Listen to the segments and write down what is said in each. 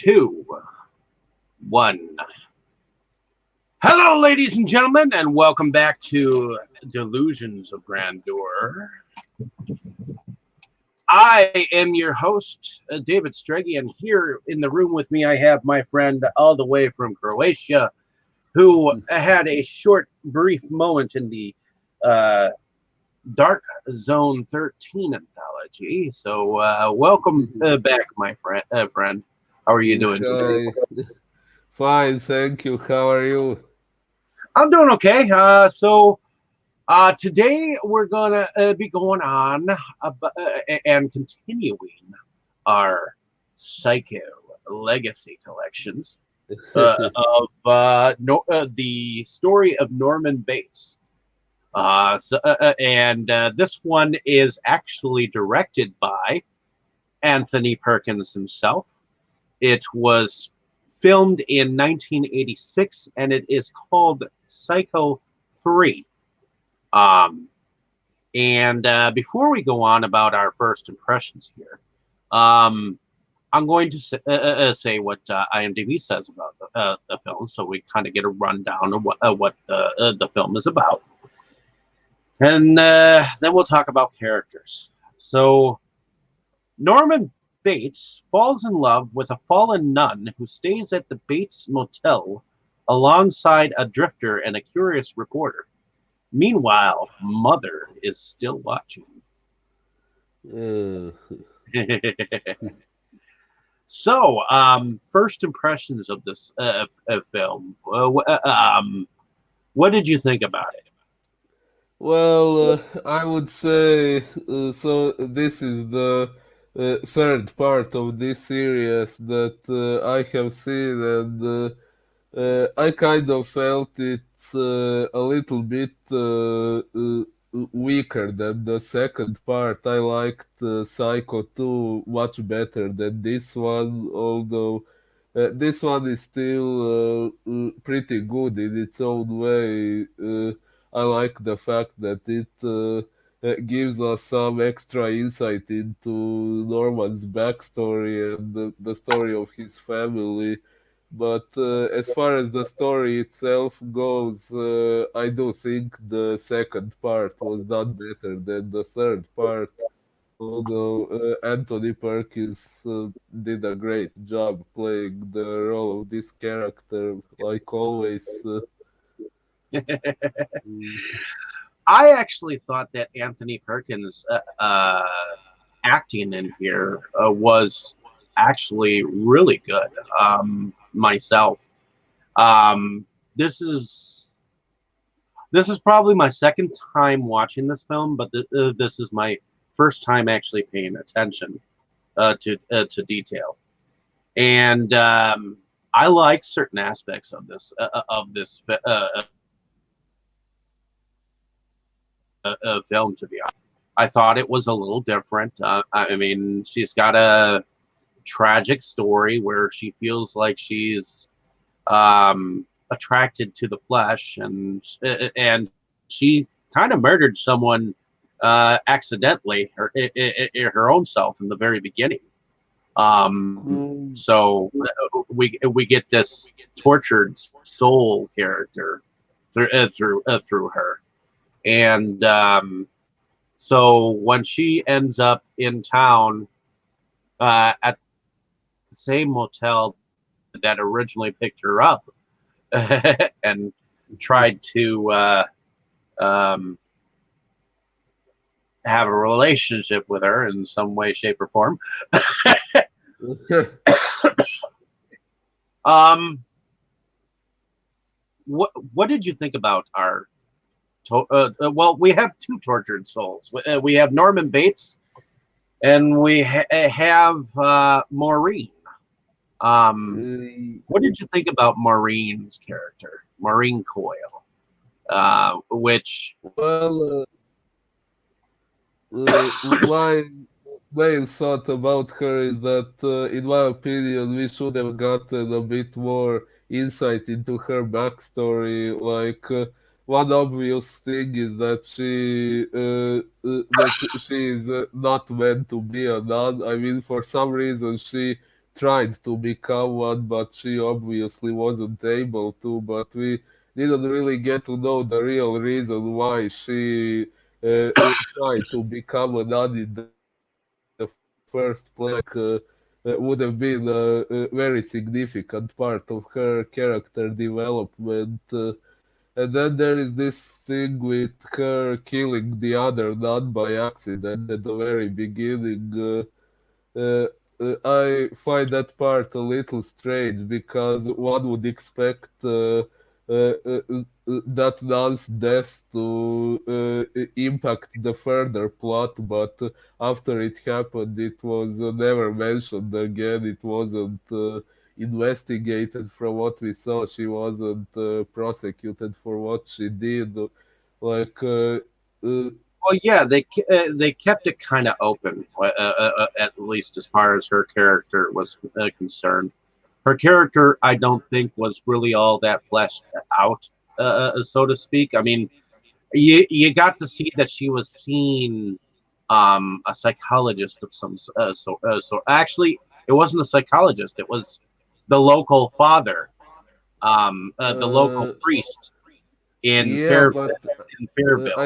two, one. Hello, ladies and gentlemen, and welcome back to Delusions of Grandeur. I am your host, David Stregi, and here in the room with me, I have my friend all the way from Croatia, who had a short, brief moment in the Dark Zone 13 anthology. So, welcome back, my friend. How are you doing today? Hi. Fine, thank you. How are you? I'm doing okay. Today we're gonna be going on and continuing our Psycho Legacy collections of the story of Norman Bates. This one is actually directed by Anthony Perkins himself. It was filmed in 1986, and it is called Psycho 3. Before we go on about our first impressions here, I'm going to say what IMDb says about the film, so we kind of get a rundown of what the film is about. And then we'll talk about characters. So, Norman Bates falls in love with a fallen nun who stays at the Bates Motel alongside a drifter and a curious reporter. Meanwhile, Mother is still watching. Uh, So, first impressions of this film. What did you think about it? I would say so. This is the third part of this series that I have seen, and I kind of felt it's a little bit weaker than the second part. I liked Psycho 2 much better than this one, although this one is still pretty good in its own way. I like the fact that it gives us some extra insight into Norman's backstory and the story of his family. But as far as the story itself goes, I do think the second part was done better than the third part. Although Anthony Perkins did a great job playing the role of this character, like always. Mm, I actually thought that Anthony Perkins' acting in here was actually really good. Myself, um, this is this is probably my second time watching this film, but this is my first time actually paying attention to detail. And I like certain aspects of this film. To be honest, I thought it was a little different. I mean, she's got a tragic story where she feels like she's attracted to the flesh, and she kind of murdered someone accidentally, her own self in the very beginning. mm, So we get this tortured soul character through her, and so when she ends up in town at the same motel that originally picked her up and tried to um, have a relationship with her in some way, shape, or form. um, what did you think about our? Well, we have two tortured souls. We have Norman Bates, and we have Maureen. uh, What did you think about Maureen's character, Maureen Coyle? Which well, my main thought about her is that, in my opinion, we should have gotten a bit more insight into her backstory. Like, one obvious thing is that she is not meant to be a nun. I mean, for some reason, she tried to become one, but she obviously wasn't able to. But we didn't really get to know the real reason why she tried to become a nun in the first place. Would have been a very significant part of her character development. And then there is this thing with her killing the other nun by accident at the very beginning. I find that part a little strange because one would expect that nun's death to impact the further plot, but after it happened, it was never mentioned again. It wasn't investigated from what we saw. She wasn't prosecuted for what she did. Like, uh, Well, yeah, they kept it kind of open, at least as far as her character was concerned. Her character, I don't think, was really all that fleshed out, so to speak. I mean, you got to see that she was seeing a psychologist of some so actually it wasn't a psychologist, it was the local father, the local uh, priest in yeah, but Fairville.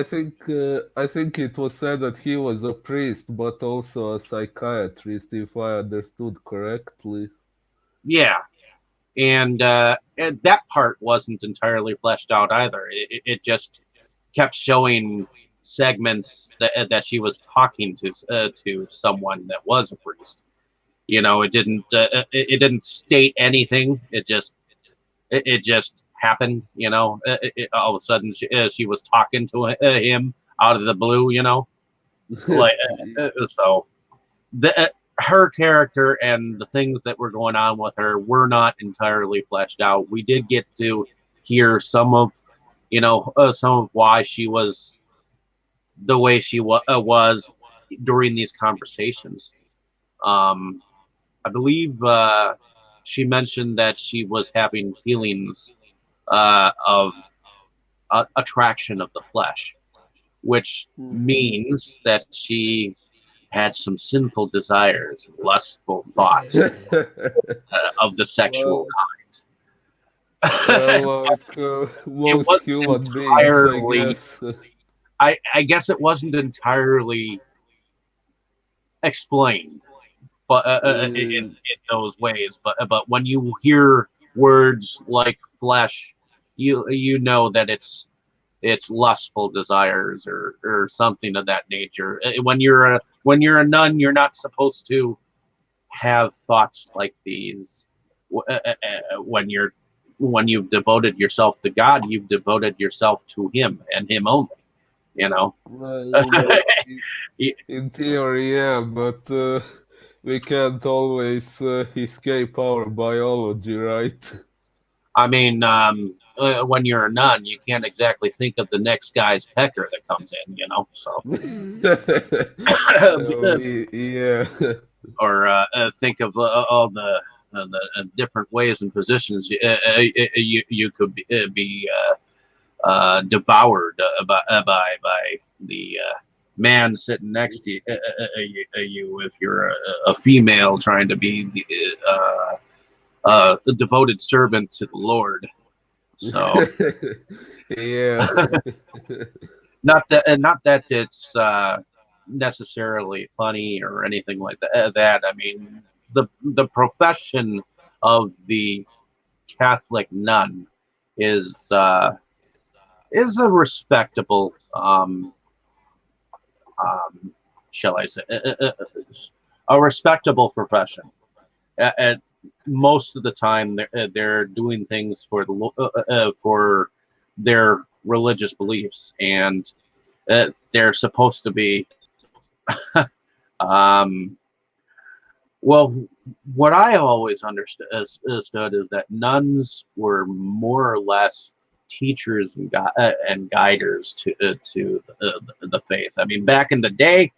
I think it was said that he was a priest, but also a psychiatrist, if I understood correctly. Yeah, and that part wasn't entirely fleshed out either. It just kept showing segments that she was talking to someone that was a priest. You know, it didn't state anything. It just happened. You know, all of a sudden she was talking to him out of the blue. You know, like so her character and the things that were going on with her were not entirely fleshed out. We did get to hear some of, some of why she was the way she was during these conversations. Um, I believe she mentioned that she was having feelings of attraction of the flesh, which means that she had some sinful desires, lustful thoughts of the sexual Well, kind. like It most wasn't human beings, I entirely. guess. I guess it wasn't entirely explained, but Uh, in those ways. But when you hear words like flesh, you know that it's lustful desires or something of that nature. When you're a nun, you're not supposed to have thoughts like these. When you've devoted yourself to God, you've devoted yourself to Him and Him only. You know. well, in theory, yeah, but we can't always escape our biology, right? I mean, when you're a nun, you can't exactly think of the next guy's pecker that comes in. You know, so Yeah. or think of all the different ways and positions you could be devoured by the man sitting next to you if you're a female trying to be the devoted servant to the Lord. So Yeah. not that it's necessarily funny or anything like that. I mean, the profession of the Catholic nun is uh, is a respectable, um, shall I say, a respectable profession. At most of the time, they're doing things for for their religious beliefs, and they're supposed to be. Um, well, what I always understood is that nuns were more or less teachers and guiders to the faith. I mean, back in the day,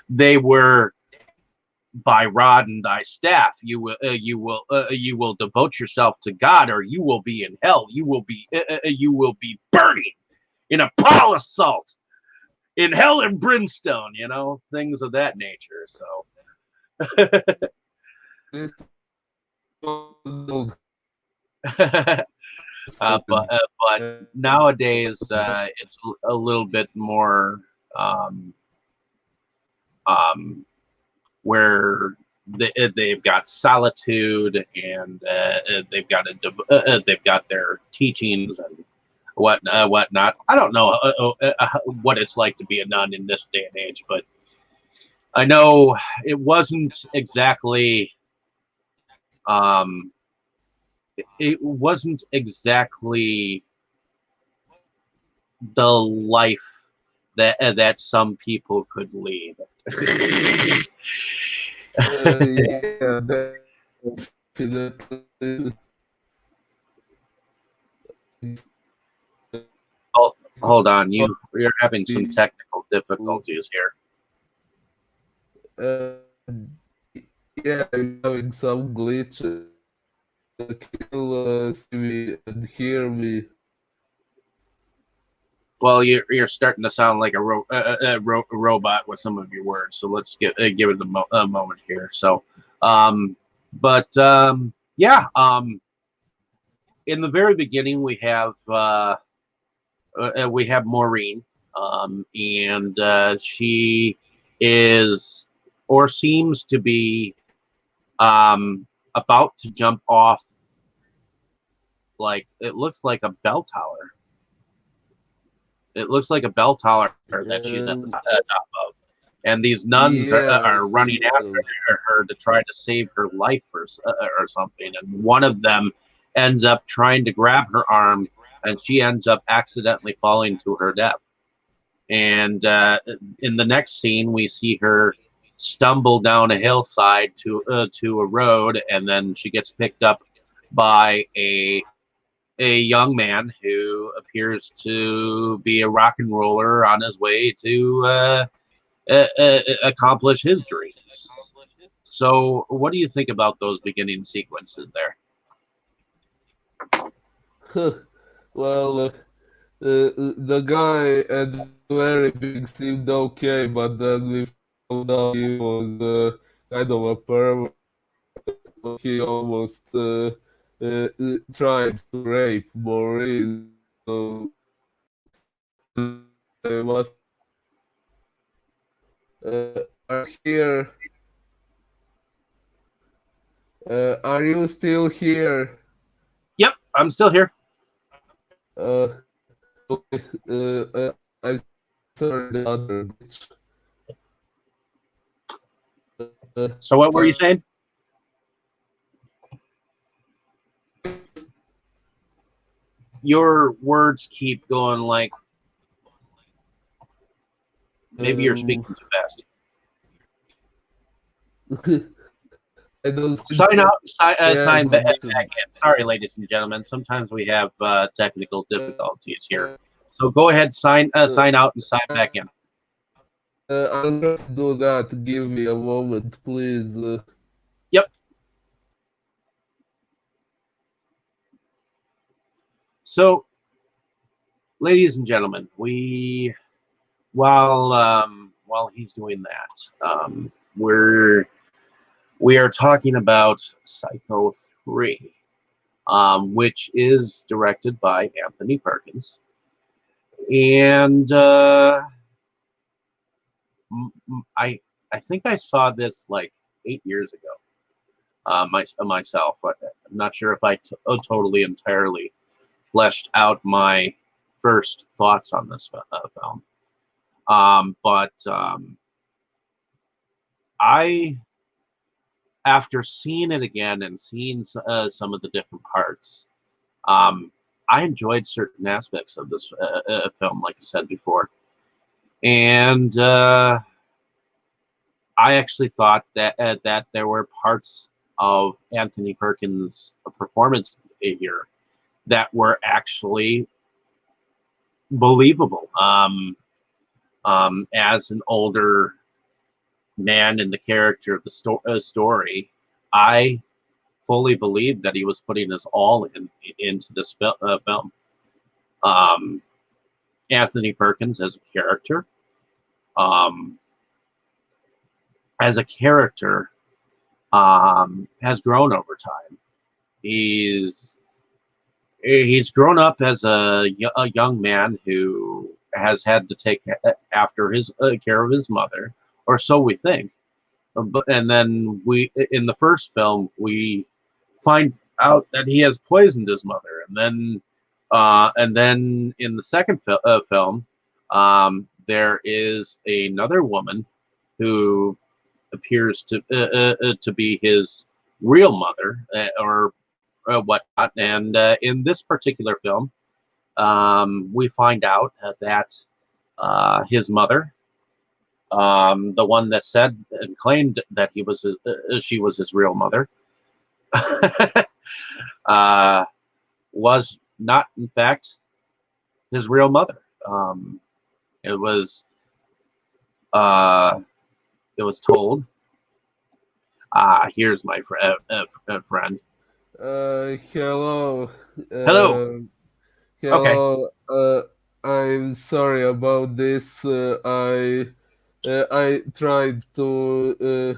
they were by rod and thy staff. You will devote yourself to God, or you will be in hell. You will be burning in a pile of salt in hell and brimstone. You know, things of that nature. So. But nowadays it's a little bit more um, where they've got solitude and they've got their teachings and whatnot. I don't know what it's like to be a nun in this day and age, but I know it wasn't exactly it wasn't exactly the life that some people could lead. Yeah, definitely. Oh, hold on, you're having some technical difficulties here. Uh, yeah, I'm having some glitches. Can you see me and hear me? Well, you're starting to sound like a robot with some of your words. So let's give it a moment here. So, um, but yeah, in the very beginning we have Maureen, and she is or seems to be about to jump off. Like it looks like a bell tower. It looks like a bell tower that she's at the top of, and these nuns Yeah, I are running think after so. her to try to save her life or something. And one of them ends up trying to grab her arm, and she ends up accidentally falling to her death. And in the next scene, we see her stumble down a hillside to a road, and then she gets picked up by a young man who appears to be a rock and roller on his way to accomplish his dreams. So, what do you think about those beginning sequences there? Well, the guy at the very beginning seemed okay, but then we found out he was kind of a pervert. He almost tried to rape Boris. So I must here. Are you still here? Yep, I'm still here. Uh, okay. I'm sorry, the other glitch. So, what were you Uh, saying? Your words keep going like maybe you're um, speaking too fast. I don't think. Sign out, Yeah, sign back but in. Sorry, ladies and gentlemen. Sometimes we have technical uh, difficulties here. uh, So go ahead, uh, sign out and sign back in. I'm going to do that. Give me a moment, please. Yep. So, ladies and gentlemen, while he's doing that, we are talking about Psycho 3, which is directed by Anthony Perkins, and I think I saw this like 8 years ago. Myself, but I'm not sure if I totally entirely fleshed out my first thoughts on this film. But I, after seeing it again and seeing some of the different parts, um, I enjoyed certain aspects of this film, like I said before, and I actually thought that there were parts of Anthony Perkins' performance here that were actually believable. As an older man in the character of the story, I fully believed that he was putting his all into this film. Um, Anthony Perkins um, as a character, has grown over time. He's he's grown up as a young man who has had to take after his care of his mother, or so we think. And then in the first film, we find out that he has poisoned his mother, and then in the second film, there is another woman who appears to be his real mother, or whatnot. And in this particular film, we find out that his mother, the one that said and claimed that she was his real mother, uh, was not, in fact, his real mother. It was uh, it was told. Here's my friend. Hello. Hello. Okay. Hello. I'm sorry about this. I tried to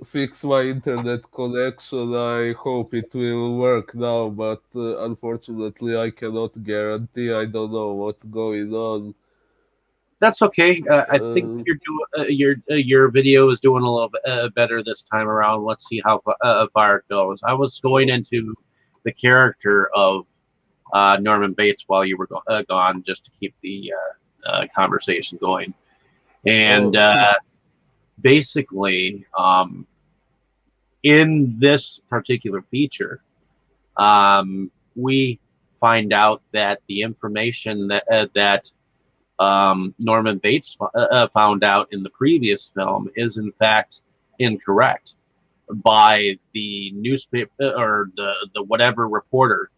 fix my internet connection. I hope it will work now, but unfortunately, I cannot guarantee. I don't know what's going on. That's okay. I think Uh, your video is doing a little bit better this time around. Let's see how far it goes. I was going into the character of Norman Bates while you were gone, just to keep the conversation going. And oh, basically, in this particular feature, we find out that the information that Norman Bates found out in the previous film is in fact incorrect by the newspaper or the whatever reporter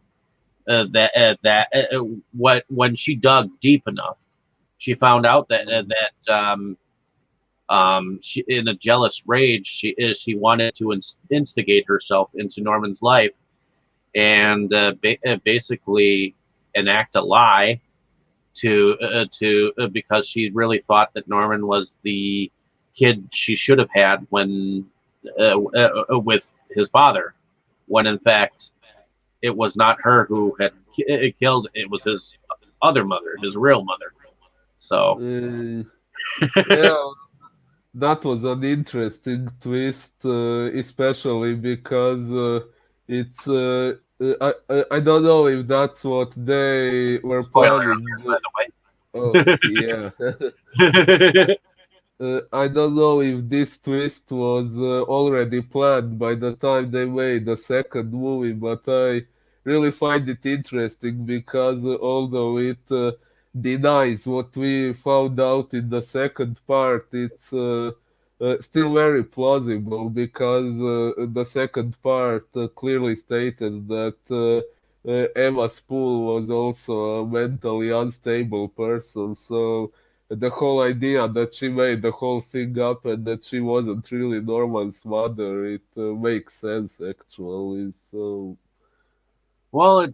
what when she dug deep enough, she found out that she, in a jealous rage, she wanted to instigate herself into Norman's life and basically enact a lie to because she really thought that Norman was the kid she should have had when with his father, when in fact it was not her who had killed. It was his other mother, his real mother. So uh, yeah, that was an interesting twist, especially because it's. I don't know if that's what they were spoiler planning. alert, Oh, by yeah. the I, way. I don't know if this twist was already planned by the time they made the second movie, but I really find it interesting because although it denies what we found out in the second part, it's still very plausible because the second part clearly stated that Emma Spool was also a mentally unstable person, so the whole idea that she made the whole thing up and that she wasn't really Norman's mother, it makes sense actually. So, Well,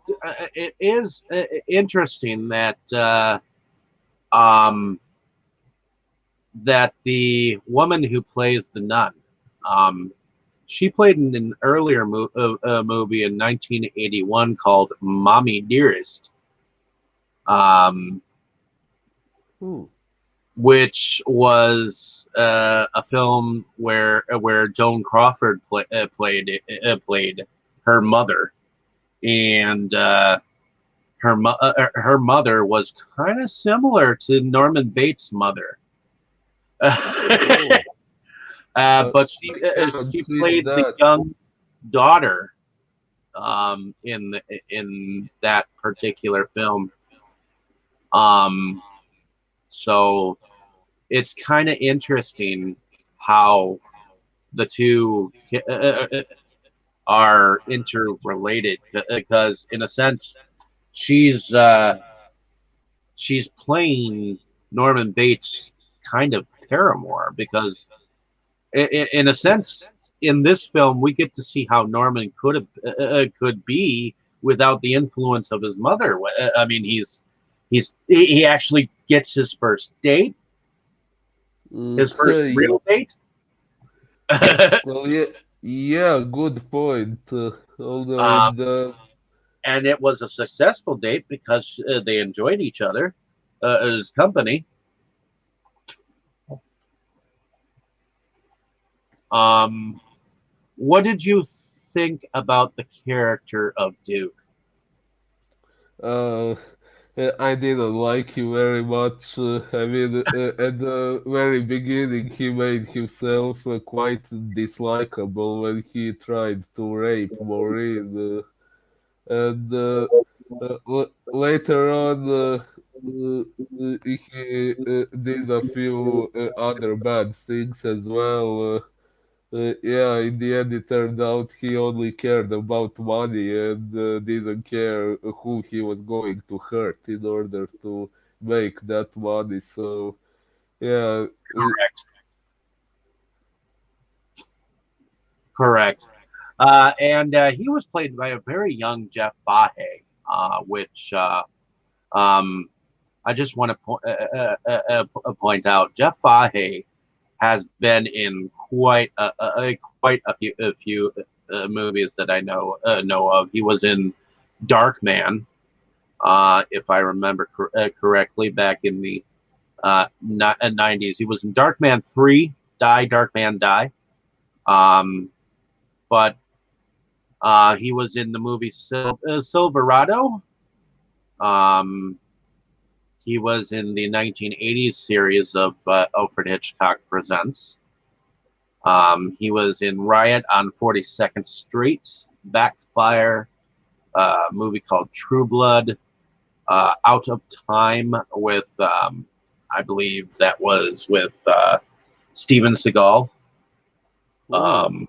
it is interesting that um, that the woman who plays the nun, um, she played in an earlier movie in 1981 called "Mommy Dearest," um, hmm. which was a film where Joan Crawford played her mother, and her mother was kind of similar to Norman Bates' mother. Oh, But I haven't she seen played the that. young daughter in that particular film. Um, so it's kind of interesting how the two are interrelated because in a sense she's uh, she's playing Norman Bates kind of paramour because in a sense in this film we get to see how Norman could be without the influence of his mother. I mean he actually gets his first date, his first Yeah. real date. Well, yeah, Yeah, good point. Although Um, in the and it was a successful date because they enjoyed each other as company. Um, what did you think about the character of Duke? uh, I didn't like him very much. I mean, at the very beginning, he made himself quite dislikable when he tried to rape Maureen, and later on, he did a few other bad things as well. Yeah, in the end, it turned out he only cared about money and didn't care who he was going to hurt in order to make that money. So, yeah, Correct. Correct. And he was played by a very young Jeff Fahey, which um, I just want to point out. Jeff Fahey has been in quite a few movies that I know of. He was in Dark Man, if I remember correctly, back in the 90s. He was in Dark Man 3, Dark Man Die. Um, but he was in the movie Silverado. Um, he was in the 1980s series of Alfred Hitchcock Presents. He was in Riot on 42nd Street, Backfire, a movie called True Blood, Out of Time with, I believe that was with Steven Seagal. oh, Um,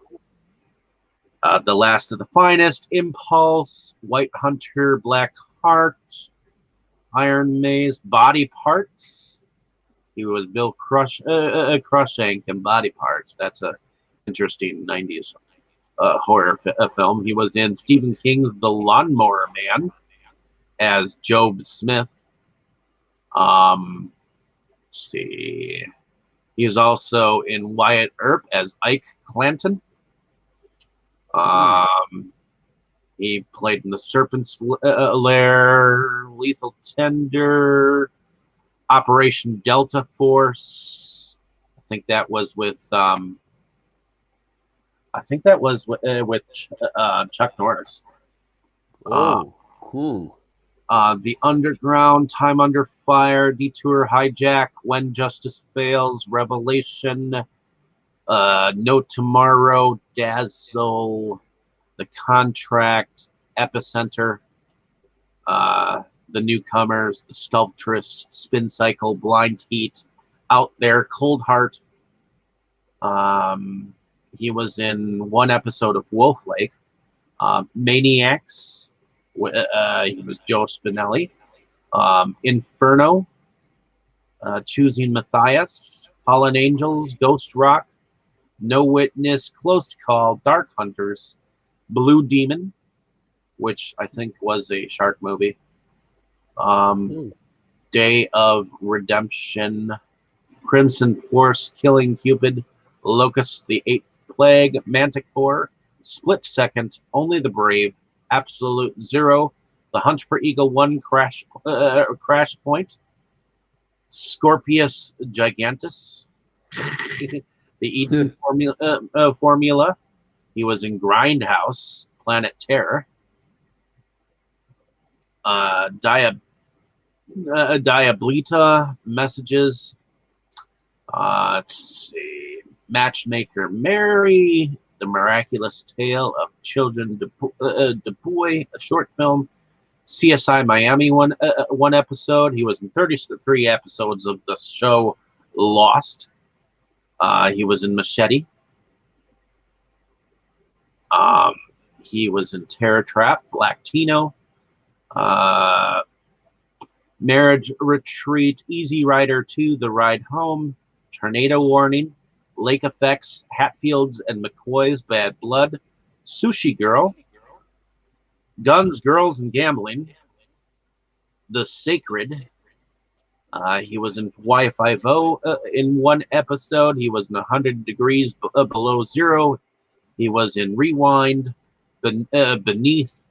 The Last of the Finest, Impulse, White Hunter, Black Heart, Iron Maze, Body Parts. He was Bill Crushank in Body Parts. That's a interesting 90s horror film. He was in Stephen King's The Lawnmower Man as Job Smith. Let's see. He is also in Wyatt Earp as Ike Clanton. hmm. Um, he played in The Serpent's Lair, Lethal Tender, Operation Delta Force. I think that was with Chuck Norris. Uh, Oh, cool. The Underground, Time Under Fire, Detour, Hijack, When Justice Fails, Revelation, No Tomorrow, Dazzle, The Contract, Epicenter, The Newcomers, The Sculptress, Spin Cycle, Blind Heat, Out There, Cold Heart. Um, he was in one episode of Wolf Lake, Maniacs. He was Joe Spinelli. Inferno, Choosing Matthias, Fallen Angels, Ghost Rock, No Witness, Close Call, Dark Hunters, Blue Demon, which I think was a shark movie, um, Hmm. Day of Redemption, Crimson Force, Killing Cupid, Locust, The Eighth Plague, Manticore, Split Second, Only the Brave, Absolute Zero, The Hunt for Eagle 1, Crash Point, Scorpius Gigantus, The Eden Formula. He was in Grindhouse, Planet Terror, Dia, Diablita, Messages. Let's see. Matchmaker Mary, The Miraculous Tale of Children Dupuy, a short film. CSI Miami, one episode. He was in 33 episodes of the show Lost. He was in Machete. Um, he was in Terror Trap, Black Tino, uh, Marriage Retreat, Easy Rider 2, The Ride Home, Tornado Warning, Lake Effects, Hatfields and McCoy's Bad Blood, Sushi Girl, Guns, Girls, and Gambling, The Sacred. He was in Y50 in one episode. He was in 100 Degrees Below Zero. He was in Rewind, Beneath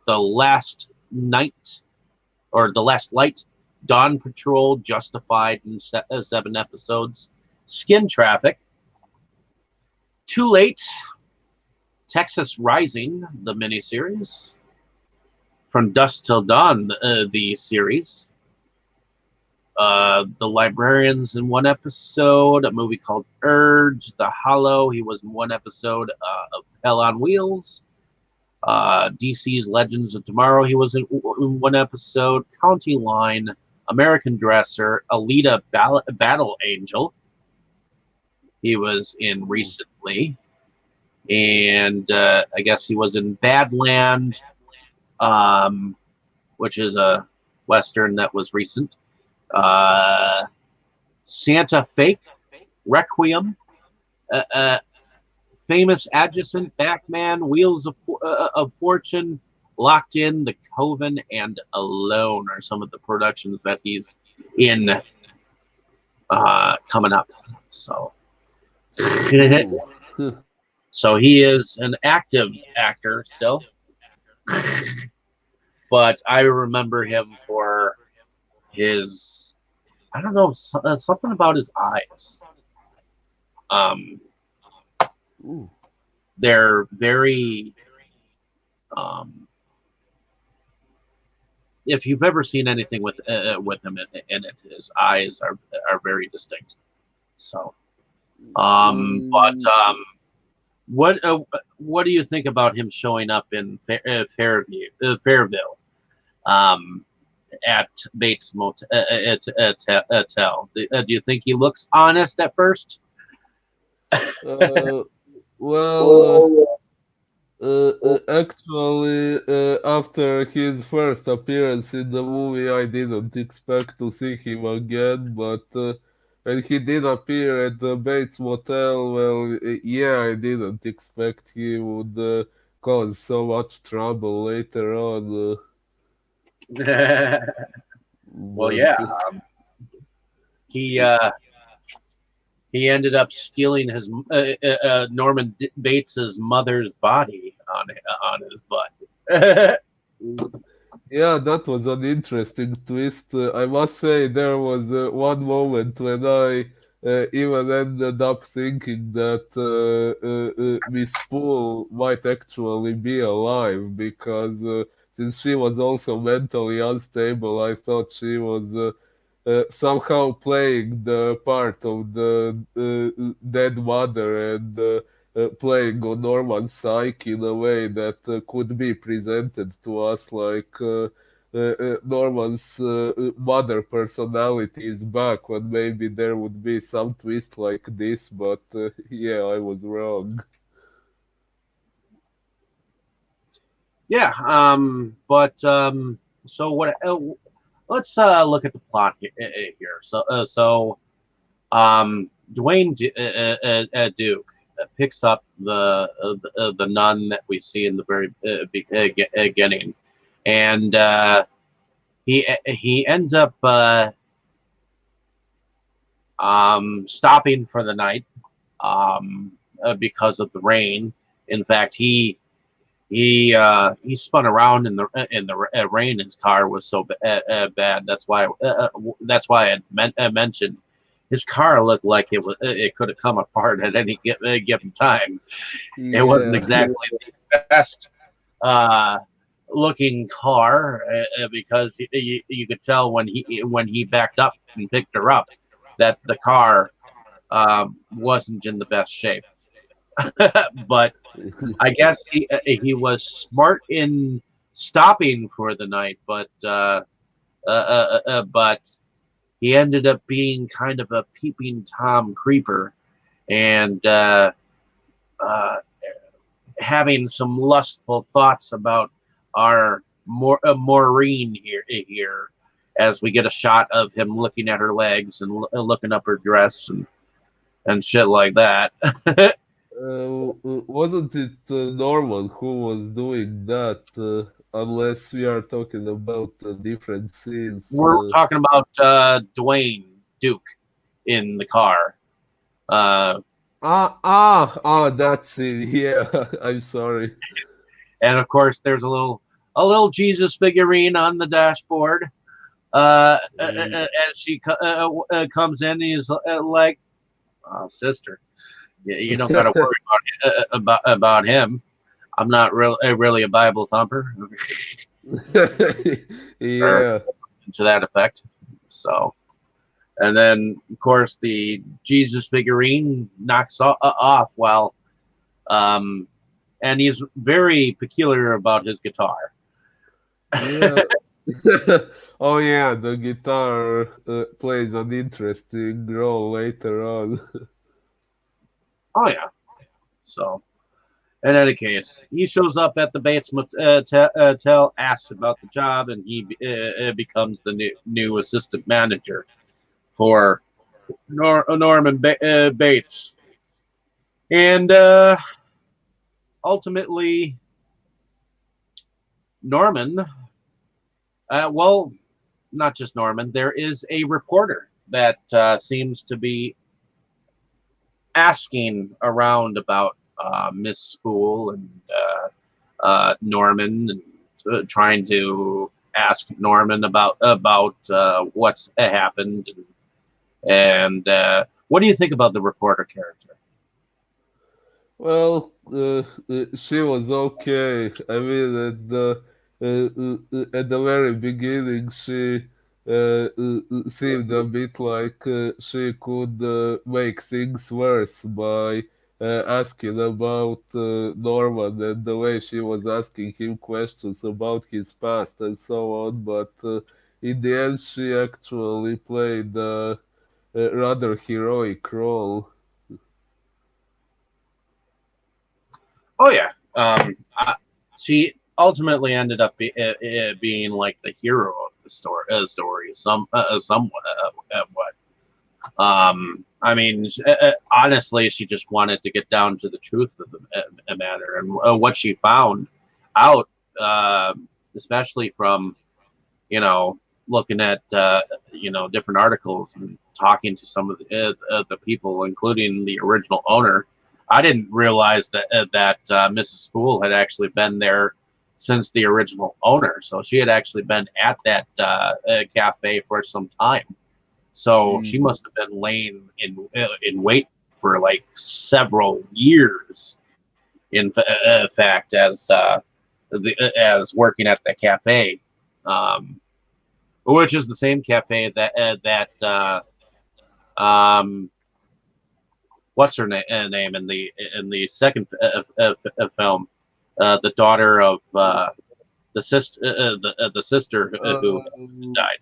the Last Night or the Last Light, Dawn Patrol, Justified in 7 episodes, Skin Traffic, Too Late, Texas Rising, the miniseries, From Dusk Till Dawn, the series, The Librarians in 1 episode, a movie called Urge, The Hollow. He was in 1 episode of Hell on Wheels. DC's Legends of Tomorrow. He was in 1 episode. County Line, American Dresser, Alita Battle Angel. He was in recently, and I guess he was in Badland, which is a western that was recent. Santa Fake, Requiem, Famous Adjacent, Backman, Wheels of Fortune, Locked In, The Coven, and Alone are some of the productions that he's in coming up. So, so he is an active actor still, but I remember him for his, I don't know, something about his eyes. They're very, if you've ever seen anything with him in it, his eyes are very distinct. So, but what do you think about him showing up in Fairville, at Bates Motel? Do you think he looks honest at first? Well, actually, after his first appearance in the movie, I didn't expect to see him again, but when he did appear at the Bates Motel, well, yeah, I didn't expect he would cause so much trouble later on. Well, But yeah, he ended up stealing his Norman Bates's mother's body on his butt. yeah, that was an interesting twist. I must say, there was one moment when I even ended up thinking that Miss Poole might actually be alive because since she was also mentally unstable, I thought she was somehow playing the part of the dead mother and playing on Norman's psyche in a way that could be presented to us like Norman's mother personality is back when maybe there would be some twist like this, but yeah, I was wrong. Yeah, but so what? Let's look at the plot here. Dwayne Duke picks up the nun that we see in the very beginning, and he ends up stopping for the night because of the rain. In fact, he spun around in the rain. His car was so bad. That's why I mentioned his car looked like it could have come apart at any given time. It wasn't Yeah. exactly the best looking car because you could tell when he backed up and picked her up that the car wasn't in the best shape. But I guess he was smart in stopping for the night, but he ended up being kind of a peeping tom creeper and having some lustful thoughts about our Maureen here, as we get a shot of him looking at her legs and looking up her dress and shit like that. Wasn't it Norman who was doing that? Unless we are talking about different scenes. We're talking about Dwayne Duke in the car. Uh, That's it. Yeah, I'm sorry. And of course, there's a little Jesus figurine on the dashboard. As she comes in, he's like, "Oh, sister, you don't got to worry about him. I'm not really a Bible thumper," or Yeah. to that effect. So, and then of course the Jesus figurine knocks off while, um, and he's very peculiar about his guitar. Yeah. Oh yeah, the guitar plays an interesting role later on. Oh yeah. So in any case, he shows up at the Bates Motel, asks about the job, and he becomes the new assistant manager for Norman Bates. And ultimately, Norman, well, not just Norman, there is a reporter that seems to be asking around about Miss Spool and Norman, and trying to ask Norman about what's happened, and what do you think about the reporter character? Well, she was okay. I mean, at the very beginning, she seemed a bit like she could make things worse by asking about Norman and the way she was asking him questions about his past and so on. But in the end, she actually played a rather heroic role. Oh yeah, she ultimately ended up being like the hero of the story, somewhat. What I mean, honestly, she just wanted to get down to the truth of the matter, and what she found out, uh, especially from, you know, looking at different articles and talking to some of the people, including the original owner. I didn't realize that Mrs. Spool had actually been there since the original owner, so she had actually been at that cafe for some time. So she Mm. must have been laying in wait for like several years. In fact, as working at the cafe, um, which is the same cafe that what's her name in the second film, the daughter of the sister who Um, died.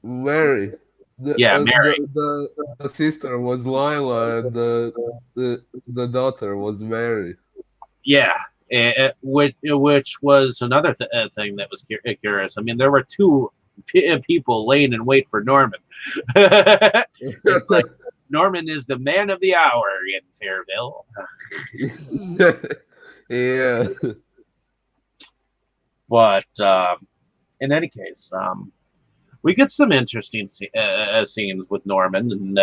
Mary. Yeah, Mary. The sister was Lila and the daughter was Mary. Yeah, which was another thing that was curious. I mean, there were two people laying in wait for Norman. It's like Norman is the man of the hour in Fairville. Yeah. But in any case, we get some interesting scenes with Norman, and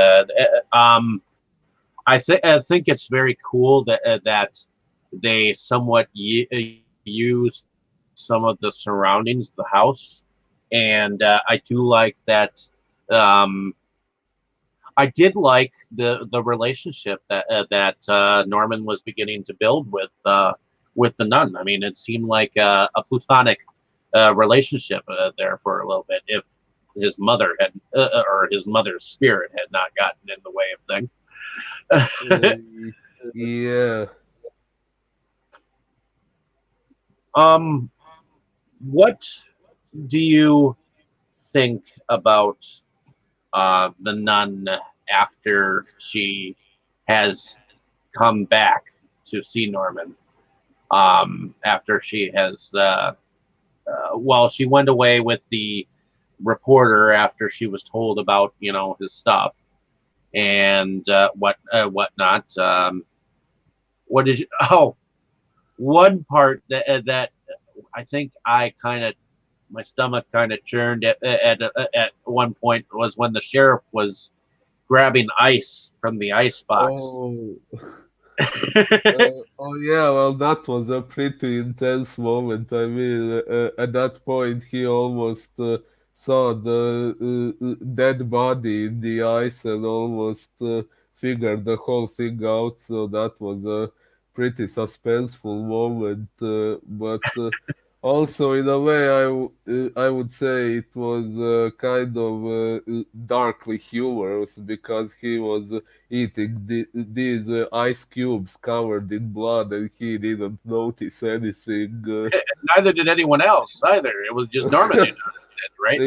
I think it's very cool that they somewhat use some of the surroundings, the house, and I do like that. Um, I did like the relationship that Norman was beginning to build with the nun. I mean, it seemed like a platonic relationship there for a little bit. If his mother had or his mother's spirit had not gotten in the way of things. Yeah. um, what do you think about the nun after she has come back to see Norman? After she has, well, she went away with the reporter after she was told about his stuff and whatnot. What did you? Oh, one part that I think I kind of my stomach kind of churned at one point was when the sheriff was grabbing ice from the ice box. Oh, oh yeah, well, that was a pretty intense moment. I mean, at that point, he almost saw the dead body in the ice and almost figured the whole thing out. So that was a pretty suspenseful moment. But also, in a way, I would say it was kind of darkly humorous because he was eating these ice cubes covered in blood, and he didn't notice anything. Neither did anyone else either. It was just Norman who did, right?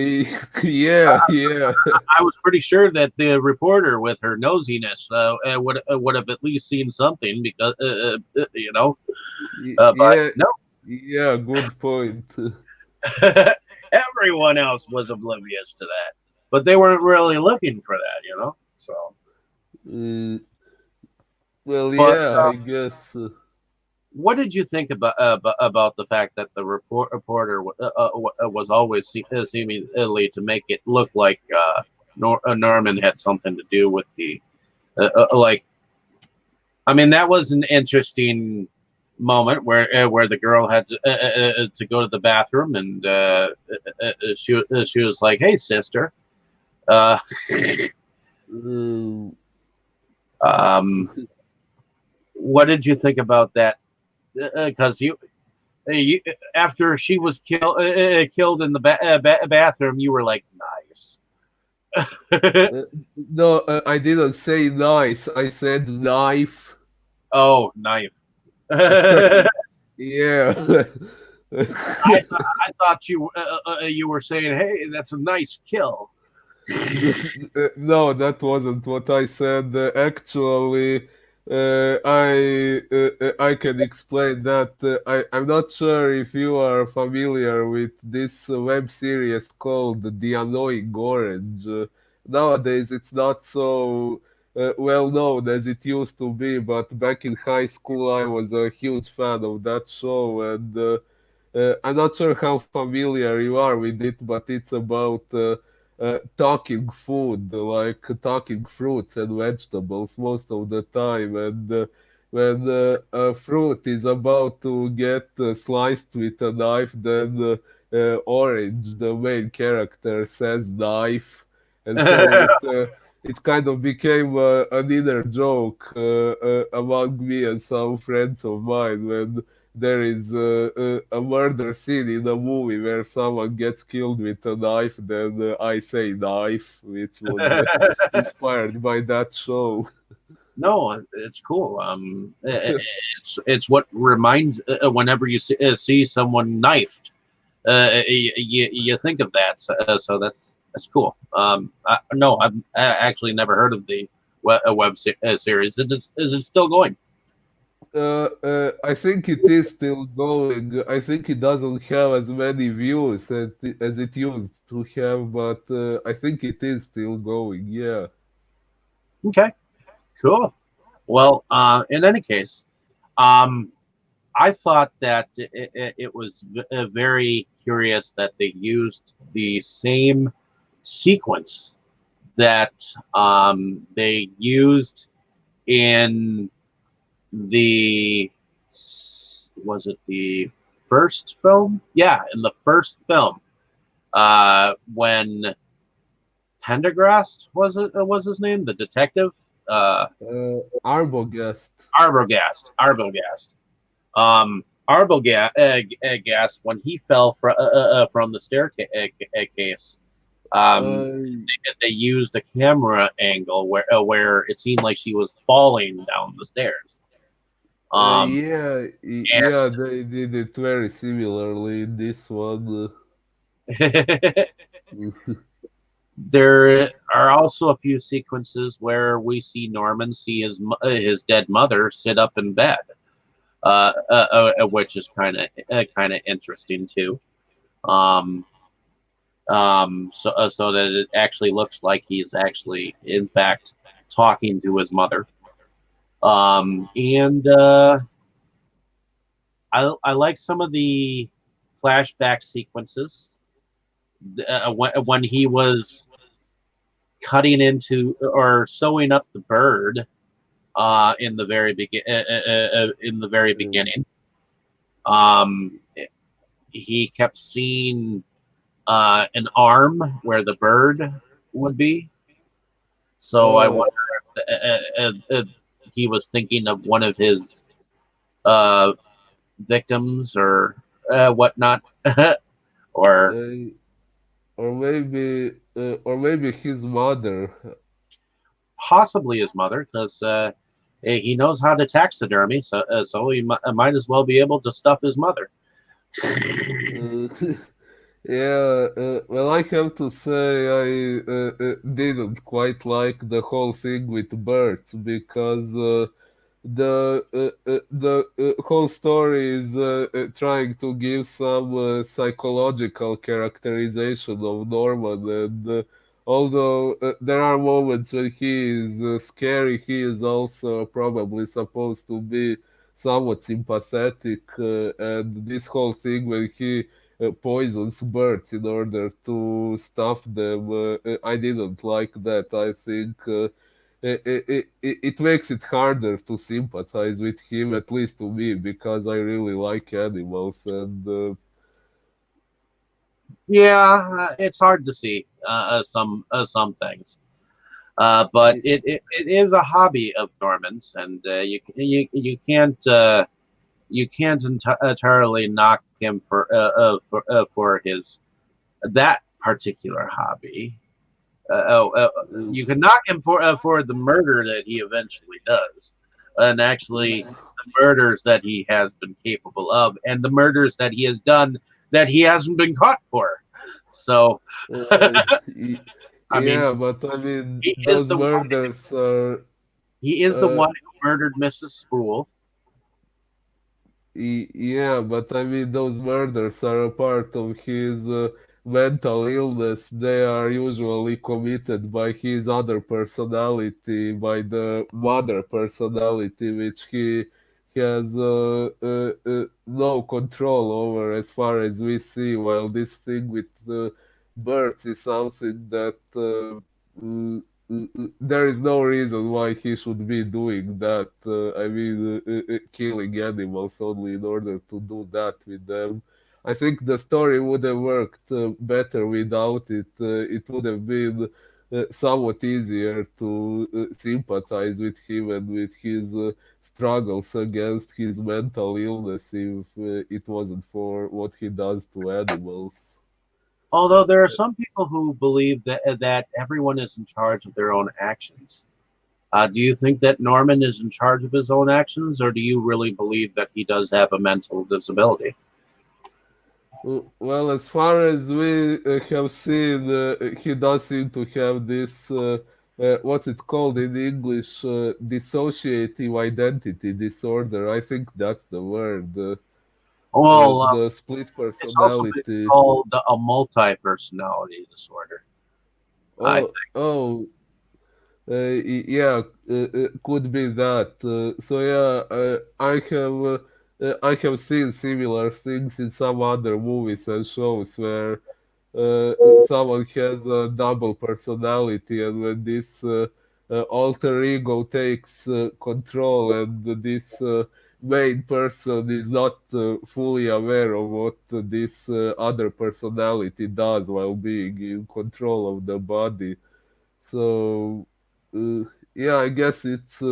Yeah, yeah, I was pretty sure that the reporter, with her nosiness, would have at least seen something because but yeah, no, yeah. Good point. everyone else was oblivious to that, but they weren't really looking for that. So, Uh, well, but yeah, I guess. what did you think about the fact that the reporter was always seemingly to make it look like Norman had something to do with the like? I mean, that was an interesting moment where the girl had to go to the bathroom, and she was like, "Hey, sister, uh, Uh, um, what did you think about that?" Because you after she was killed in the bathroom, you were like, "Nice." uh, no, I didn't say nice. I said knife. Oh, knife. I Yeah. I thought you were saying, "Hey, that's a nice kill." No, that wasn't what I said. Actually, I can explain that. I'm not sure if you are familiar with this web series called The Annoying Orange. Nowadays, it's not so well known as it used to be, but back in high school, I was a huge fan of that show, and I'm not sure how familiar you are with it, but it's about talking food, like talking fruits and vegetables most of the time. And when a fruit is about to get sliced with a knife, then Orange, the main character, says knife, and so it kind of became an inner joke among me and some friends of mine when there is a murder scene in a movie where someone gets killed with a knife, then I say knife, which was inspired by that show. No, it's cool. It's what reminds whenever you see someone knifed, you think of that. So that's cool. No, I've actually never heard of the series. Is it still going? I think it is still going. I think it doesn't have as many views as it used to have, but I think it is still going. Yeah. Okay, cool. Well, in any case, um, I thought that it was very curious that they used the same sequence that they used in the was it the first film? Yeah, in the first film, when Pendergrast was his name, the detective, Arbogast. Arbogast. Arbogast, when he fell from the staircase, um, Uh, they used a camera angle where it seemed like she was falling down the stairs. Um, yeah, yeah, they did it very similarly in this one. and there are also a few sequences where we see Norman see his dead mother sit up in bed, which is kind of interesting too. Um, so that it actually looks like he's actually, in fact, talking to his mother. And I like some of the flashback sequences when he was cutting into or sewing up the bird in the very Mm. beginning. Um, he kept seeing an arm where the bird would be. So I Oh, wonder if he was thinking of one of his uh, victims or whatnot, or uh, or maybe his mother. possibly his mother, because he knows how to taxidermy, so he might as well be able to stuff his mother. Uh, yeah, well, I have to say I didn't quite like the whole thing with birds because the whole story is trying to give some psychological characterization of Norman, and although there are moments when he is scary, he is also probably supposed to be somewhat sympathetic, and this whole thing when he poisons birds in order to stuff them, I didn't like that. I think. It makes it harder to sympathize with him, at least to me, because I really like animals. And Yeah, it's hard to see some things, but it is a hobby of Norman's, and you can't entirely knock him for his that particular hobby. You can knock him for the murder that he eventually does, and actually the murders that he has been capable of, and the murders that he has done that he hasn't been caught for. So, uh, y- I mean, yeah, but I mean, he is those the one. murders are. He is the Uh, one who murdered Mrs. Spool. Yeah, but I mean, those murders are a part of his mental illness. They are usually committed by his other personality, by the mother personality, which he has no control over as far as we see. While this thing with birds is something that there is no reason why he should be doing that. I mean, killing animals only in order to do that with them. I think the story would have worked better without it. It would have been somewhat easier to sympathize with him and with his struggles against his mental illness if it wasn't for what he does to animals. Although there are some people who believe that everyone is in charge of their own actions. Do you think that Norman is in charge of his own actions, or do you really believe that he does have a mental disability? Well, as far as we have seen, he does seem to have this, what's it called in English, dissociative identity disorder. I think that's the word. Well, The split it's also been personality. called a multi-personality disorder. I think. Yeah, could be that. So yeah, I have seen similar things in some other movies and shows where someone has a double personality, and when this alter ego takes control, and this main person is not fully aware of what this other personality does while being in control of the body. So, uh, yeah, I guess it's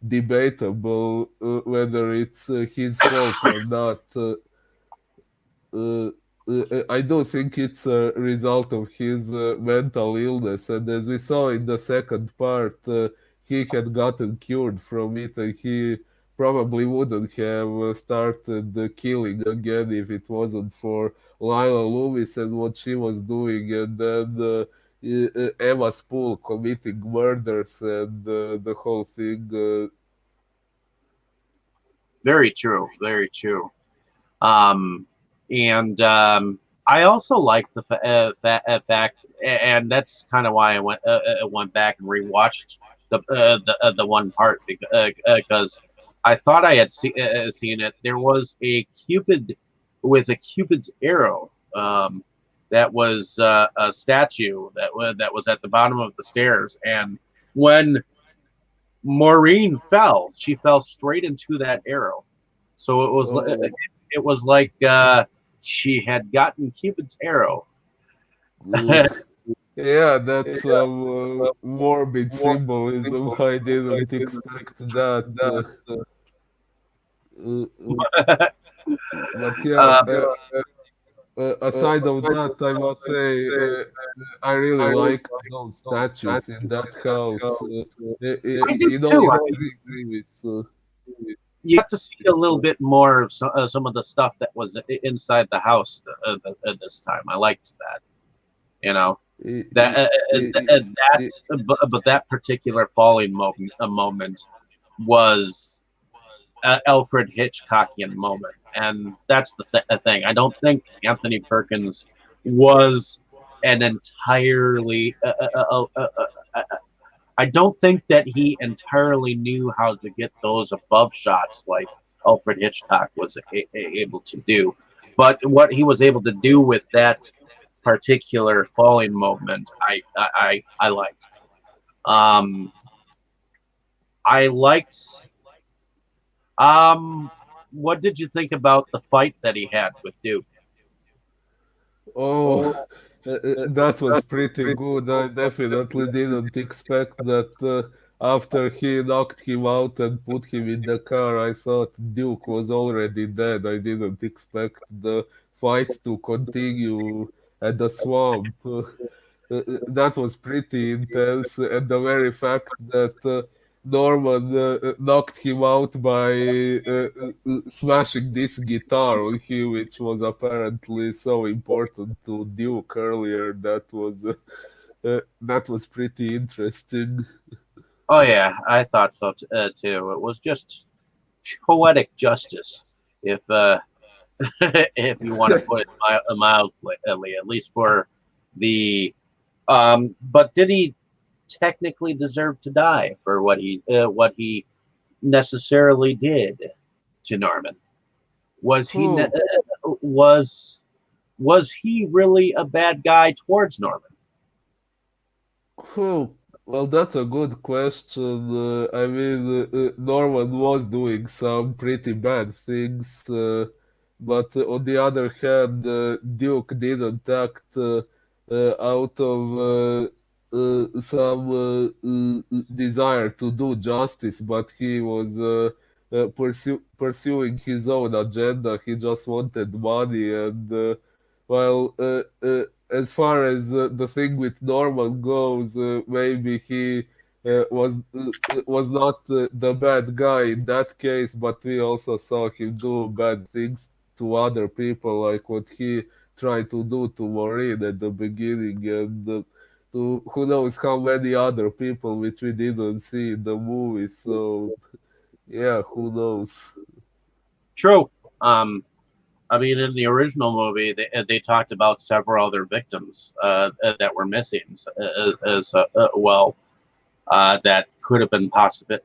debatable whether it's his fault or not. Uh, I do think it's a result of his mental illness, and as we saw in the second part, he had gotten cured from it, and he probably wouldn't have started killing again if it wasn't for Lila Loomis and what she was doing, and then Emma Spool committing murders and the whole thing. Very true. Very true. Um, and I also like the fact, and that's kind of why I went back and rewatched the one part because I thought I had seen it. There was a cupid with a cupid's arrow. that was a statue that was at the bottom of the stairs, and when Maureen fell, she fell straight into that arrow. So Oh, it was like she had gotten Cupid's arrow. uh, yeah, that's some morbid symbolism. I didn't expect that. Uh, but yeah, uh, aside of that, I must say I really like those statues in that house. I do too. In I all mean, the movies. you got to see a little bit more of some of the stuff that was inside the house this time. I liked that. You know I- that I- I- I- but that particular falling moment was Alfred Hitchcockian moment, and that's the thing. I don't think Anthony Perkins was an entirely. I don't think that he entirely knew how to get those above shots like Alfred Hitchcock was able to do, but what he was able to do with that particular falling moment, I liked. Um, I liked. What did you think about the fight that he had with Duke? Oh, that was pretty good. I definitely didn't expect that after he knocked him out and put him in the car, I thought Duke was already dead. I didn't expect the fight to continue at the swamp. That was pretty intense, and the very fact that Norman knocked him out by smashing this guitar on him, which was apparently so important to Duke earlier. That was pretty interesting. Oh yeah, I thought so too. It was just poetic justice, if if you want to put it mildly, at least for the. But did he technically deserve to die for what he necessarily did to Norman? Was he ne- Whew. was he really a bad guy towards Norman? Whew. Well, that's a good question. I mean, Norman was doing some pretty bad things, but on the other hand, Duke didn't act out of some desire to do justice, but he was pursuing his own agenda. He just wanted money, and as far as the thing with Norman goes, maybe he was not the bad guy in that case, but we also saw him do bad things to other people, like what he tried to do to Maureen at the beginning, and to who knows how many other people which we didn't see in the movie. So yeah, who knows? True. Um, I mean, in the original movie, they talked about several other victims that were missing as well, that could have been possible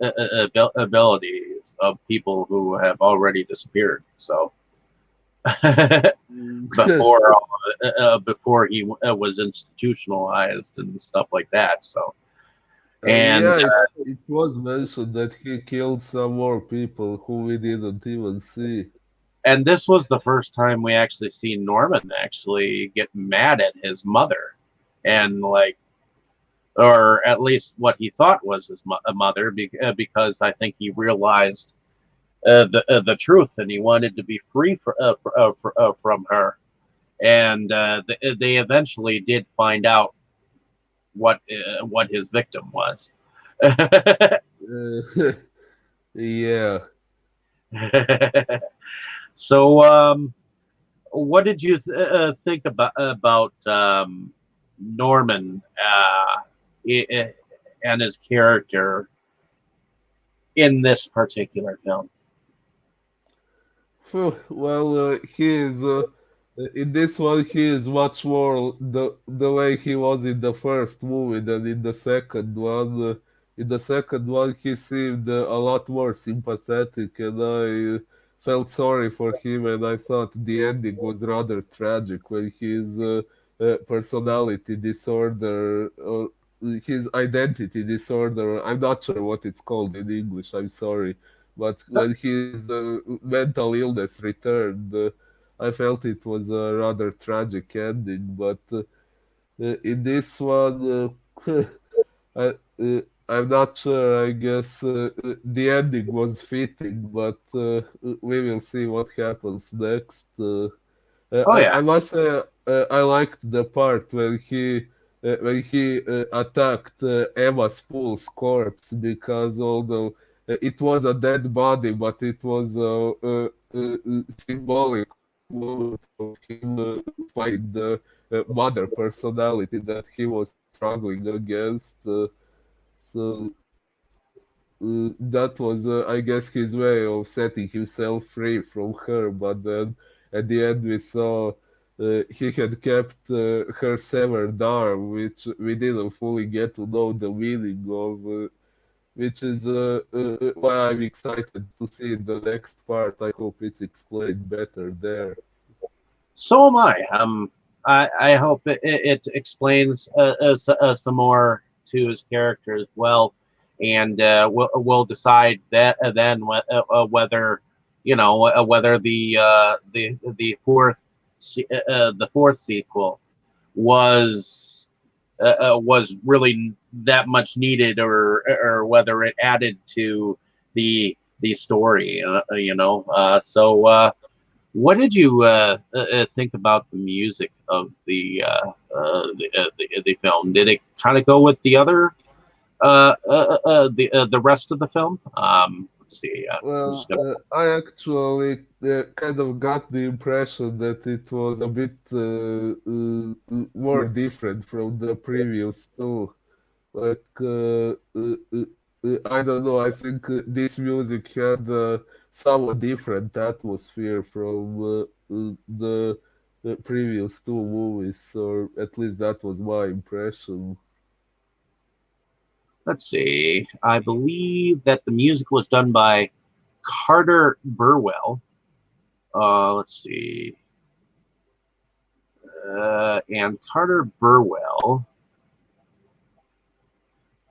abilities of people who have already disappeared. So before he was institutionalized and stuff like that. So and Yeah, it was mentioned that he killed some more people who we didn't even see. and this was the first time we actually see Norman actually get mad at his mother, and like, or at least what he thought was his mother, because I think he realized the truth, and he wanted to be free from her. And they eventually did find out what his victim was. Uh, yeah. So, what did you think about Norman and his character in this particular film? Phew, well, he is in this one. He is much more the way he was in the first movie than in the second one. In the second one, he seemed a lot more sympathetic, and I felt sorry for him. And I thought the ending was rather tragic when he's personality disorder or his identity disorder. I'm not sure what it's called in English. I'm sorry, but when his mental illness returned, I felt it was a rather tragic ending. But in this one, I, I'm not sure. I guess the ending was fitting, but we will see what happens next. Oh yeah. I must say I liked the part when he attacked Emma Spool's corpse because although it was a dead body, but it was a symbolic moment of him fighting the mother personality that he was struggling against. So that was, I guess, his way of setting himself free from her. But then at the end, we saw he had kept her severed arm, which we didn't fully get to know the meaning of, which is why I'm excited to see in the next part. I hope it's explained better there. So am I. I hope it explains some more to his character as well, and we'll decide that then whether whether the the fourth sequel was was really that much needed, or whether it added to the story. What did you think about the music of the film? Did it kind of go with the other the rest of the film? Let's see. I'm just Well, gonna. I actually kind of got the impression that it was a bit more different from the previous two. Like, I don't know, I think this music had a somewhat different atmosphere from the previous two movies, or at least that was my impression. Let's see. I believe that the music was done by Carter Burwell. Let's see. And Carter Burwell.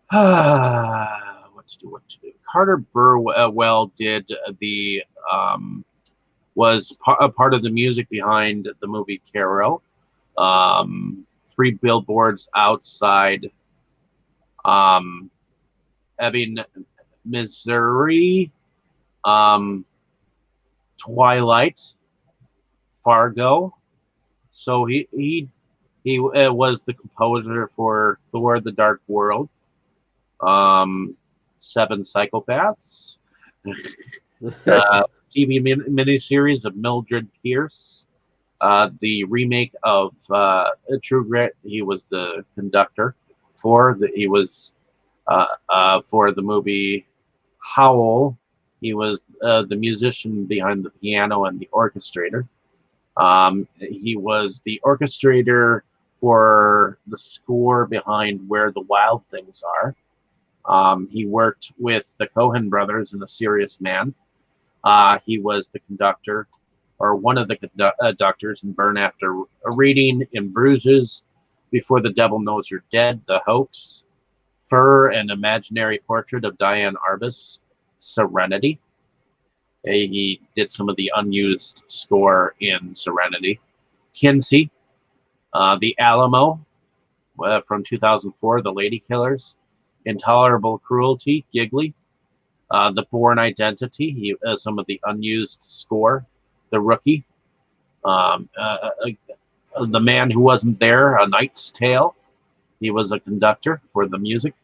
What to do? What to do? Carter Burwell did the was a part of the music behind the movie Carol. Three Billboards Outside um, Ebbing, Missouri, um, Twilight, Fargo. So he was the composer for Thor: The Dark World, um, Seven Psychopaths, TV miniseries of Mildred Pierce, the remake of True Grit. He was the conductor for the. He was for the movie Howl. He was the musician behind the piano and the orchestrator. He was the orchestrator for the score behind Where the Wild Things Are. He worked with the Cohen brothers in The Serious Man. He was the conductor, or one of the conductors in Burn After Reading, in Bruises, Before the Devil Knows You're Dead, The Hoax, Fur, An Imaginary Portrait of Diane Arbus, Serenity. He did some of the unused score in Serenity. Kinsey, The Alamo from 2004, The Lady Killers, Intolerable Cruelty, Giggly, The Bourne Identity, some of the unused score, The Rookie, The Man Who Wasn't There, A Knight's Tale. He was a conductor for the music.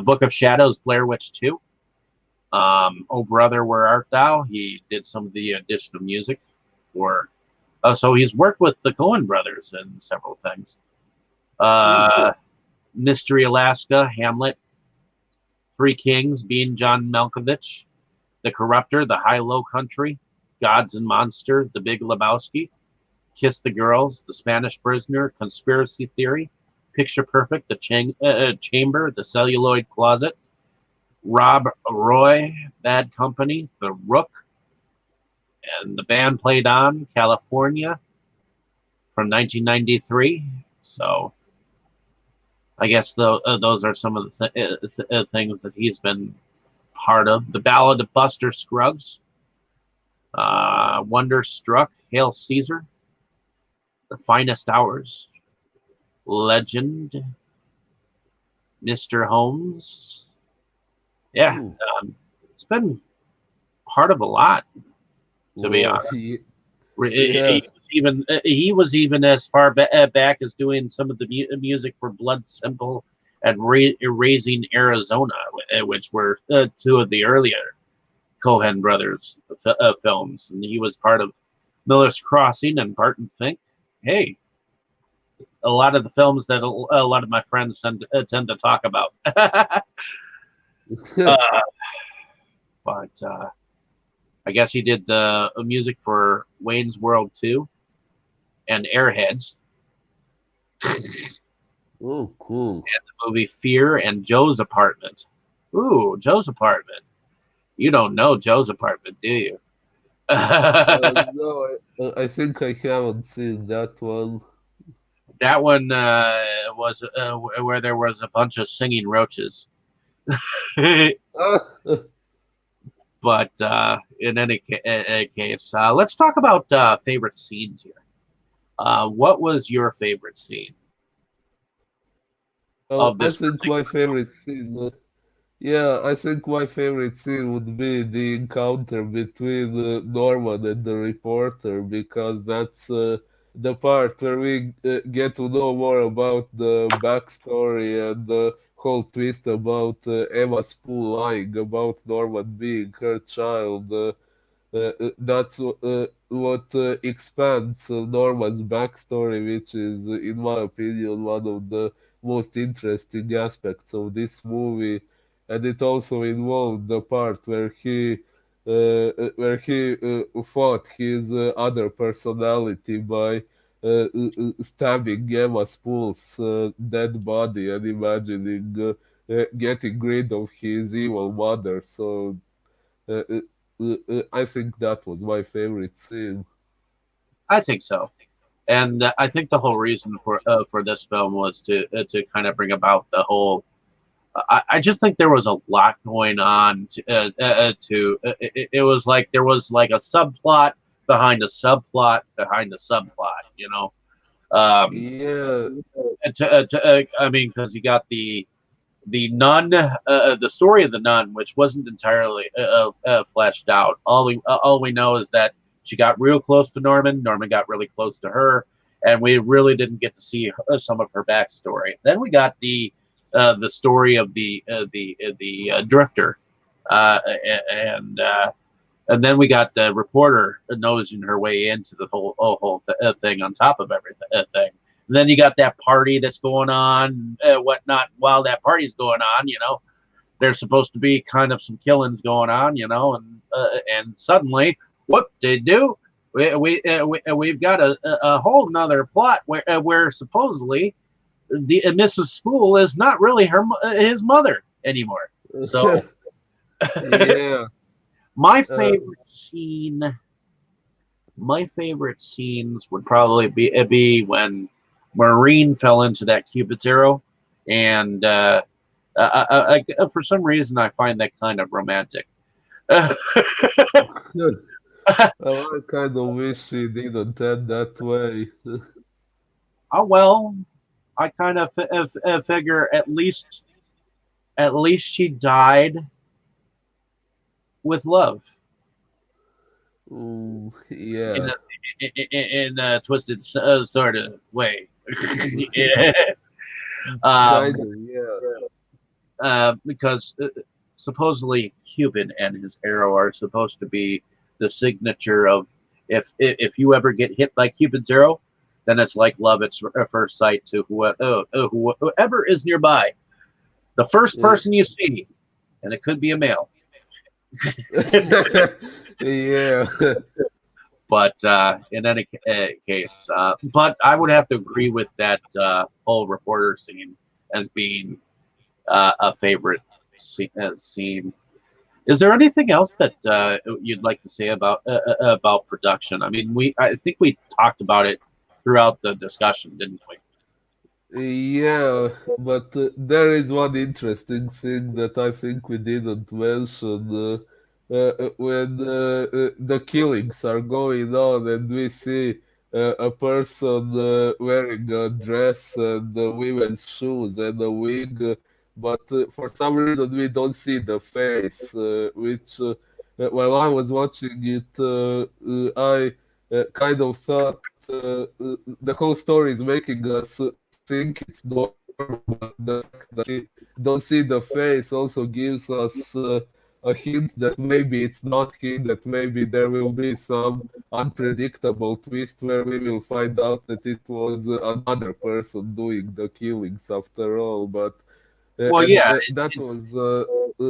Book of Shadows, Blair Witch 2. Oh Brother, Where Art Thou? He did some of the additional music for. So he's worked with the Coen brothers in several things. Mystery Alaska, Hamlet, Three Kings, Being John Malkovich, The Corruptor, The High-Low Country, Gods and Monsters, The Big Lebowski, Kiss the Girls, The Spanish Prisoner, Conspiracy Theory, Picture Perfect, The Chamber, The Celluloid Closet, Rob Roy, Bad Company, The Rook, and The Band Played On, California, from 1993. So I guess those are some of the things that he's been part of. The Ballad of Buster Scruggs, Wonderstruck, Hail Caesar, The Finest Hours, Legend, Mr. Holmes. Yeah, it's been part of a lot, to be honest. Yeah. He was even as far back as doing some of the music for Blood Simple and Raising Arizona, which were two of the earlier Coen brothers films, and he was part of Miller's Crossing and Barton Fink. Hey, a lot of the films that a lot of my friends tend to talk about. But I guess he did the music for Wayne's World 2 and Airheads. Oh, cool. And the movie Fear and Joe's Apartment. Ooh, Joe's Apartment. You don't know Joe's Apartment, do you? No, I think I haven't seen that one. That one was where there was a bunch of singing roaches. But in any case, let's talk about favorite scenes here. What was your favorite scene of I this think my favorite scene. Yeah, I think my favorite scene would be the encounter between Norman and the reporter because that's the part where we get to know more about the backstory and the whole twist about Emma Spool lying about Norman being her child. That's what expands Norman's backstory, which is, in my opinion, one of the most interesting aspects of this movie. And it also involved the part where he fought his other personality by stabbing Emma Spool's dead body and imagining getting rid of his evil mother. So uh, uh, I think that was my favorite scene. I think so, and I think the whole reason for this film was to kind of bring about the whole. I just think there was a lot going on. It was like there was like a subplot behind a subplot behind a subplot. You know, Yeah, I mean, because you got the nun, the story of the nun, which wasn't entirely fleshed out. All we know is that she got real close to Norman. Norman got really close to her, and we really didn't get to see some of her backstory. Then we got the story of the drifter, and and then we got the reporter nosing her way into the whole thing on top of everything. And then you got that party that's going on, whatnot. While that party's going on, there's supposed to be kind of some killings going on, and suddenly, what they do? We've got a whole nother plot where supposedly the Mrs. Spool is not really his mother anymore. So yeah. my Uh, favorite scenes would probably be when Maureen fell into that Cupid's arrow, and for some reason I find that kind of romantic. Oh I kind of wish she didn't end that way. well, I kind of figure at least she died with love in Yeah, a twisted sort of way. Yeah. kind um, of, yeah. because supposedly Cupid and his arrow are supposed to be the signature of if you ever get hit by Cupid's arrow, then it's like love at first sight to whoever is nearby. The first Uh, person you see, and it could be a male. yeah. But in any case, but I would have to agree with that whole reporter scene as being a favorite scene. Is there anything else that you'd like to say about production? I mean, I think we talked about it throughout the discussion, didn't we? Yeah, but there is one interesting thing that I think we didn't mention. When the killings are going on and we see a person wearing a dress and women's shoes and a wig, but for some reason we don't see the face, which while I was watching it, I kind of thought the whole story is making us think it's normal, but the fact that we don't see the face also gives us a hint that maybe it's not him, that maybe there will be some unpredictable twist where we will find out that it was another person doing the killings after all. But Well, and yeah, that was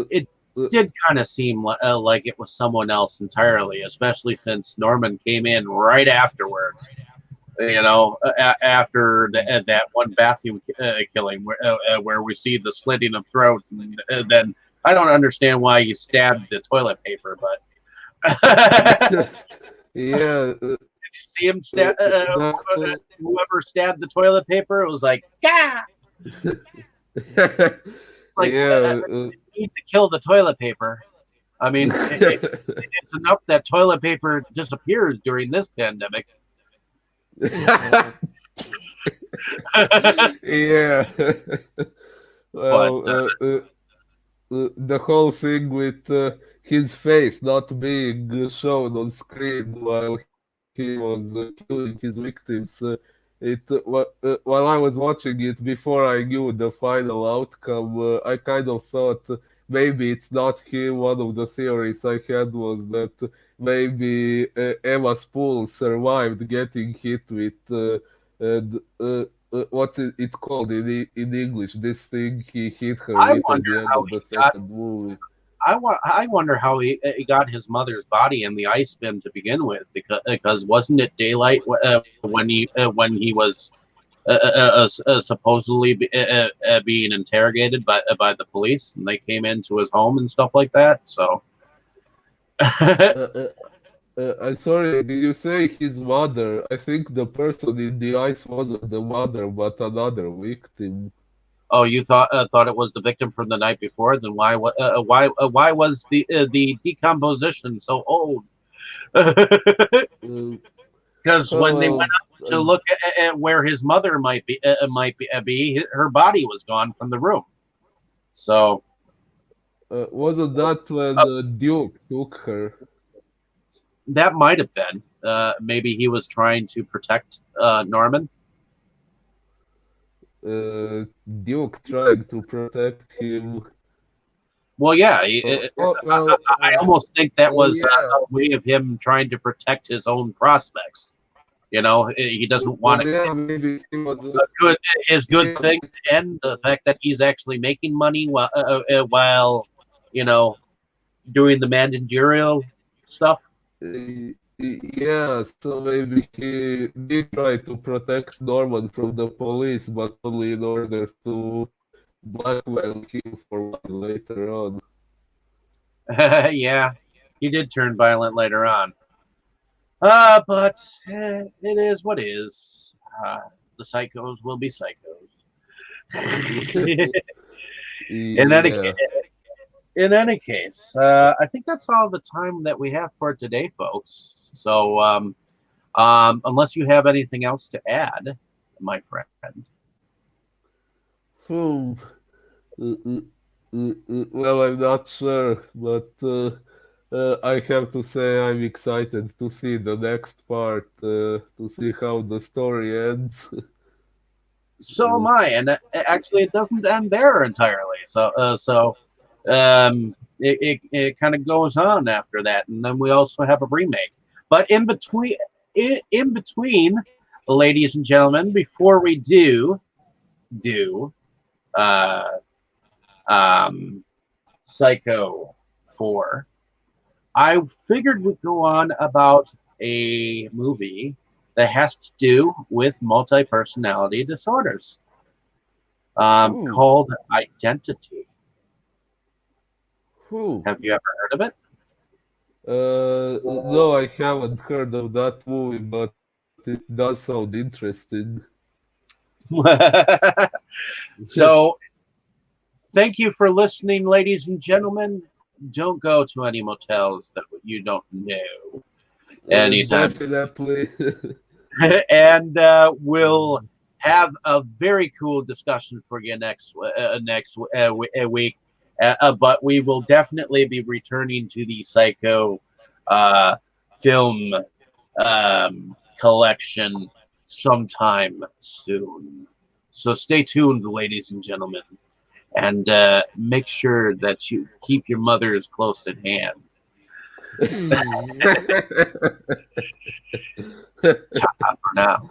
it did kind of seem like it was someone else entirely, especially since Norman came in right afterwards. After that one bathroom killing where we see the slitting of throats, and then I don't understand why you stabbed the toilet paper, but yeah, see him that whoever stabbed the toilet paper, it was like, yeah, like yeah. need to kill the toilet paper. I mean, it's enough that toilet paper disappears during this pandemic. Yeah. But Well, the whole thing with his face not being shown on screen while he was killing his victims, while I was watching it before I knew the final outcome, I kind of thought maybe it's not him. One of the theories I had was that maybe Emma Spool survived getting hit with what's it called in English? This thing he hit her I with at wonder the end how of he the got. second movie. I wonder how he got his mother's body in the ice bin to begin with, because wasn't it daylight when he was supposedly being interrogated by the police, and they came into his home and stuff like that. So Uh, uh, I'm sorry, did you say his mother? I think the person in the ice wasn't the mother, but another victim. oh, you thought it was the victim from the night before? Then why was the decomposition so old? Uh, Because when they went well, up to look at where his mother be, her body was gone from the room. So wasn't that when uh, Duke took her? that might have been. Maybe he was trying to protect Norman. Duke trying to protect him. Well, yeah, Well, I almost think that was yeah, a way of him trying to protect his own prospects. He doesn't want yeah, maybe he was, a good his good yeah, thing to end. The fact that he's actually making money while you know doing the managerial stuff. yeah, so maybe he did try to protect Norman from the police, but only in order to blackmail him for money later on. Yeah, he did turn violent later on. But it is what is. The psychos will be psychos. in any Yeah. in any case, I think that's all the time that we have for today, folks. So, unless you have anything else to add, my friend. Hmm. Well, I'm not sure, but I have to say I'm excited to see the next part, to see how the story ends. So am I, and actually, it doesn't end there entirely. It kind of goes on after that, and then we also have a remake. But in between, ladies and gentlemen, before we do uh, um, Psycho 4, I figured we'd go on about a movie that has to do with multi-personality disorders, Ooh, called Identity. ooh. Have you ever heard of it? No, I haven't heard of that movie, but it does sound interesting. So, thank you for listening, ladies and gentlemen. Don't go to any motels that you don't know anytime. Definitely. And we'll have a very cool discussion for you week. But we will definitely be returning to the Psycho film collection sometime soon. So stay tuned, ladies and gentlemen, and make sure that you keep your mothers close at hand. Ta for now.